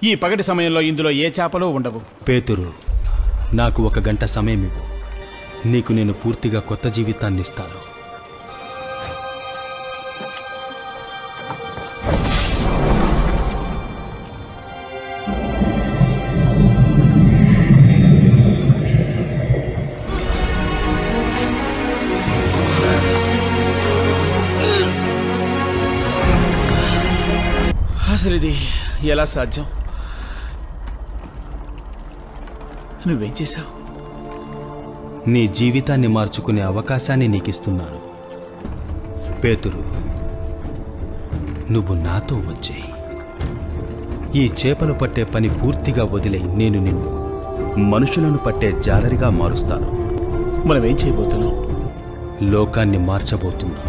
ఈ పగటి సమయంలో ఇందులో ఏ చేపలు ఉండవు. పేతురు, నాకు 1 గంట సమయం ఇవ్వు. నీకు నేను పూర్తిగా కొత్త జీవితాన్ని ఇస్తాను. అసలు ఇది ఎలా సాధ్యం? నువ్వేం చేశావు? నీ జీవితాన్ని మార్చుకునే అవకాశాన్ని నీకిస్తున్నాను. పేతురు, నువ్వు నాతో వచ్చేయి. ఈ చేపలు పట్టే పని పూర్తిగా వదిలే నేను నిన్ను మనుషులను పట్టే జాలరిగా మారుస్తాను. మనమేం చేయబోతున్నాం? లోకాన్ని మార్చబోతున్నాం.